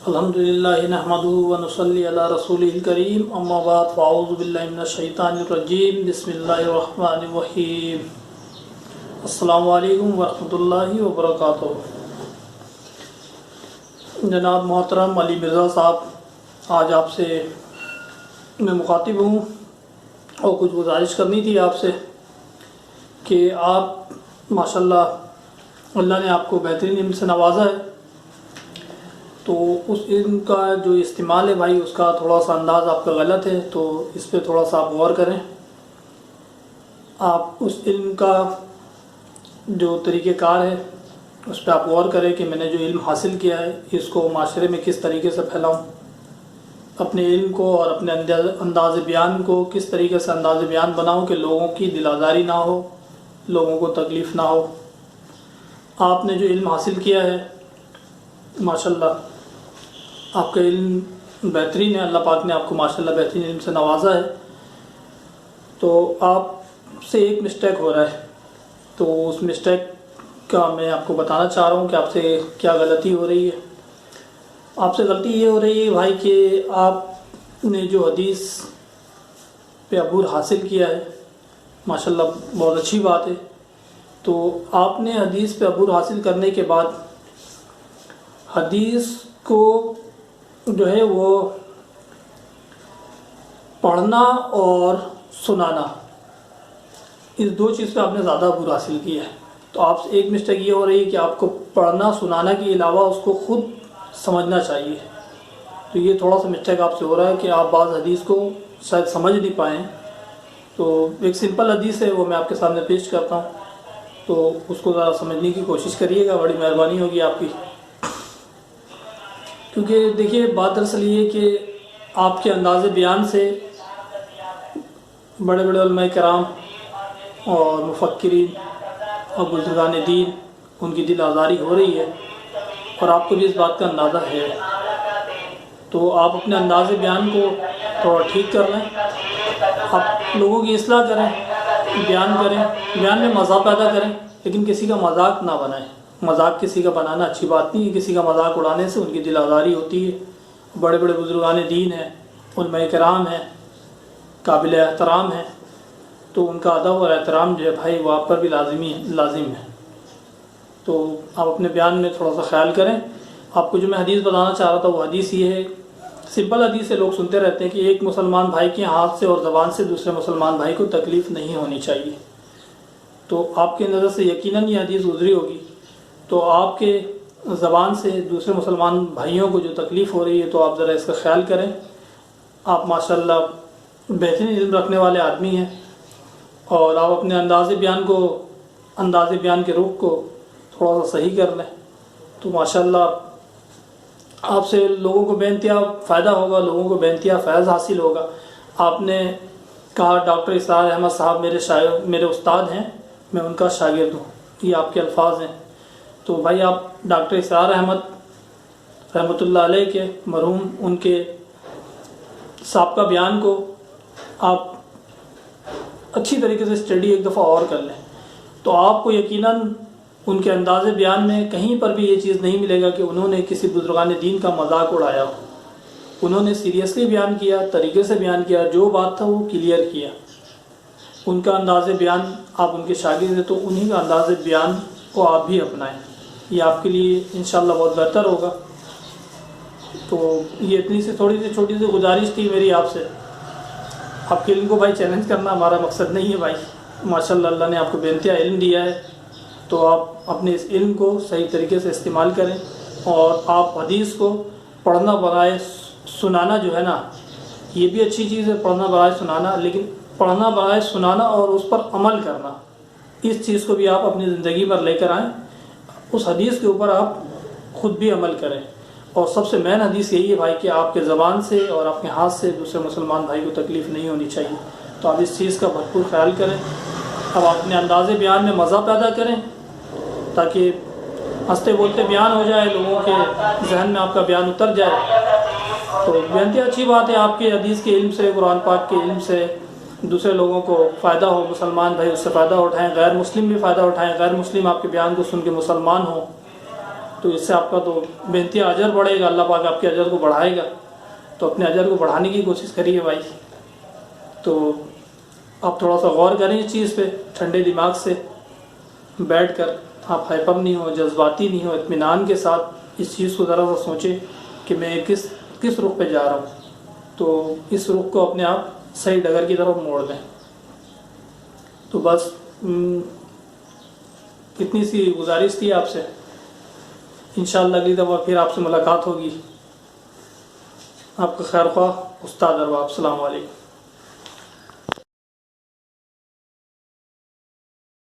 الحمدللہ نحمدہ ونصلی علی رسولہ الکریم اما بعد فاعوذ باللہ من الشیطان الرجیم بسم اللہ الرحمن الرحیم السلام علیکم ورحمۃ اللہ وبرکاتہ۔ جناب محترم علی مرزا صاحب، آج آپ سے میں مخاطب ہوں اور کچھ گزارش کرنی تھی آپ سے کہ آپ ماشاءاللہ اللہ نے آپ کو بہترین علم سے نوازا ہے، تو اس علم کا جو استعمال ہے بھائی اس کا تھوڑا سا انداز آپ کا غلط ہے، تو اس پہ تھوڑا سا آپ غور کریں۔ آپ اس علم کا جو طریقہ کار ہے اس پہ آپ غور کریں کہ میں نے جو علم حاصل کیا ہے اس کو معاشرے میں کس طریقے سے پھیلاؤں، اپنے علم کو اور اپنے انداز بیان کو کس طریقے سے انداز بیان بناؤں کہ لوگوں کی دل آزاری نہ ہو، لوگوں کو تکلیف نہ ہو۔ آپ نے جو علم حاصل کیا ہے ماشاءاللہ آپ کا علم بہترین ہے، اللہ پاک نے آپ کو ماشاءاللہ بہترین علم سے نوازا ہے، تو آپ سے ایک مسٹیک ہو رہا ہے، تو اس مسٹیک کا میں آپ کو بتانا چاہ رہا ہوں کہ آپ سے کیا غلطی ہو رہی ہے۔ آپ سے غلطی یہ ہو رہی ہے بھائی کہ آپ نے جو حدیث پہ عبور حاصل کیا ہے ماشاءاللہ بہت اچھی بات ہے، تو آپ نے حدیث پہ عبور حاصل کرنے کے بعد حدیث کو جو ہے وہ پڑھنا اور سنانا، اس دو چیز پہ آپ نے زیادہ عبور حاصل کیا ہے، تو آپ سے ایک مسٹیک یہ ہو رہی ہے کہ آپ کو پڑھنا سنانا کے علاوہ اس کو خود سمجھنا چاہیے، تو یہ تھوڑا سا مسٹیک آپ سے ہو رہا ہے کہ آپ بعض حدیث کو شاید سمجھ نہیں پائیں۔ تو ایک سمپل حدیث ہے وہ میں آپ کے سامنے پیش کرتا ہوں، تو اس کو ذرا سمجھنے کی کوشش کریے گا، بڑی مہربانی ہوگی آپ کی۔ کیونکہ دیکھیے بات دراصل یہ کہ آپ کے انداز بیان سے بڑے بڑے علماء کرام اور مفکرین اور بزرگان دین ان کی دل آزاری ہو رہی ہے، اور آپ کو بھی اس بات کا اندازہ ہے، تو آپ اپنے انداز بیان کو تھوڑا ٹھیک کر لیں، آپ لوگوں کی اصلاح کریں، بیان میں مزاح پیدا کریں، لیکن کسی کا مذاق نہ بنائیں۔ مذاق کسی کا بنانا اچھی بات نہیں ہے، کسی کا مذاق اڑانے سے ان کی دل آزاری ہوتی ہے۔ بڑے بڑے بزرگان دین ہیں، علماء کرام ہیں، قابل احترام ہیں، تو ان کا ادب اور احترام جو ہے بھائی وہ آپ پر بھی لازم ہے، تو آپ اپنے بیان میں تھوڑا سا خیال کریں۔ آپ کو جو میں حدیث بتانا چاہ رہا تھا وہ حدیث یہ ہے، سمپل حدیث ہے، لوگ سنتے رہتے ہیں کہ ایک مسلمان بھائی کے ہاتھ سے اور زبان سے دوسرے مسلمان بھائی کو تکلیف نہیں ہونی چاہیے، تو آپ کے نظر سے یقیناً یہ حدیث گزری ہوگی، تو آپ کے زبان سے دوسرے مسلمان بھائیوں کو جو تکلیف ہو رہی ہے تو آپ ذرا اس کا خیال کریں۔ آپ ماشاءاللہ بہترین علم رکھنے والے آدمی ہیں، اور آپ اپنے انداز بیان کے رخ کو تھوڑا سا صحیح کر لیں، تو ماشاءاللہ آپ سے لوگوں کو بے انتہا فائدہ ہوگا، لوگوں کو بے انتہا فیض حاصل ہوگا۔ آپ نے کہا ڈاکٹر اسرار احمد صاحب میرے استاد ہیں، میں ان کا شاگرد ہوں، یہ آپ کے الفاظ ہیں، تو بھائی آپ ڈاکٹر اسرار احمد رحمۃ اللہ علیہ کے مرحوم ان کے سابقہ بیان کو آپ اچھی طریقے سے اسٹڈی ایک دفعہ اور کر لیں، تو آپ کو یقیناً ان کے انداز بیان میں کہیں پر بھی یہ چیز نہیں ملے گا کہ انہوں نے کسی بزرگان دین کا مذاق اڑایا ہو۔ انہوں نے سیریسلی بیان کیا، طریقے سے بیان کیا، جو بات تھا وہ کلیئر کیا۔ ان کا انداز بیان، آپ ان کے شاگرد ہیں تو انہی کا انداز بیان کو آپ بھی اپنائیں، یہ آپ کے لیے انشاءاللہ بہت بہتر ہوگا۔ تو یہ اتنی سی تھوڑی سی چھوٹی سی گزارش تھی میری آپ سے۔ آپ کے علم کو بھائی چیلنج کرنا ہمارا مقصد نہیں ہے بھائی، ماشاءاللہ اللہ نے آپ کو بے انتہا علم دیا ہے، تو آپ اپنے اس علم کو صحیح طریقے سے استعمال کریں، اور آپ حدیث کو پڑھنا برائے سنانا جو ہے نا، یہ بھی اچھی چیز ہے پڑھنا برائے سنانا، لیکن پڑھنا برائے سنانا اور اس پر عمل کرنا، اس چیز کو بھی آپ اپنی زندگی پر لے کر آئیں، اس حدیث کے اوپر آپ خود بھی عمل کریں، اور سب سے مین حدیث یہی ہے بھائی کہ آپ کے زبان سے اور آپ کے ہاتھ سے دوسرے مسلمان بھائی کو تکلیف نہیں ہونی چاہیے، تو آپ اس چیز کا بھرپور خیال کریں۔ اب آپ اپنے انداز بیان میں مزہ پیدا کریں تاکہ ہنستے بولتے بیان ہو جائے، لوگوں کے ذہن میں آپ کا بیان اتر جائے، تو بے انتہا اچھی بات ہے۔ آپ کے حدیث کے علم سے، قرآن پاک کے علم سے دوسرے لوگوں کو فائدہ ہو، مسلمان بھائی اس سے فائدہ اٹھائیں، غیر مسلم بھی فائدہ اٹھائیں، غیر مسلم آپ کے بیان کو سن کے مسلمان ہوں، تو اس سے آپ کا تو بینتی اجر بڑھے گا، اللہ پاک آپ کے اجر کو بڑھائے گا، تو اپنے اجر کو بڑھانے کی کوشش کریے بھائی۔ تو آپ تھوڑا سا غور کریں اس چیز پہ، ٹھنڈے دماغ سے بیٹھ کر، آپ ہائپر نہیں ہو، جذباتی نہیں ہو، اطمینان کے ساتھ اس چیز کو ذرا سا سوچیں کہ میں کس رخ پہ جا رہا ہوں، تو اس رخ کو اپنے آپ صحیح ڈگر کی طرف موڑ دیں۔ تو بس اتنی سی گزارش تھی آپ سے، انشاءاللہ اگلی دفعہ پھر آپ سے ملاقات ہوگی۔ آپ کا خیر خواہ استاد ارباب، السلام علیکم۔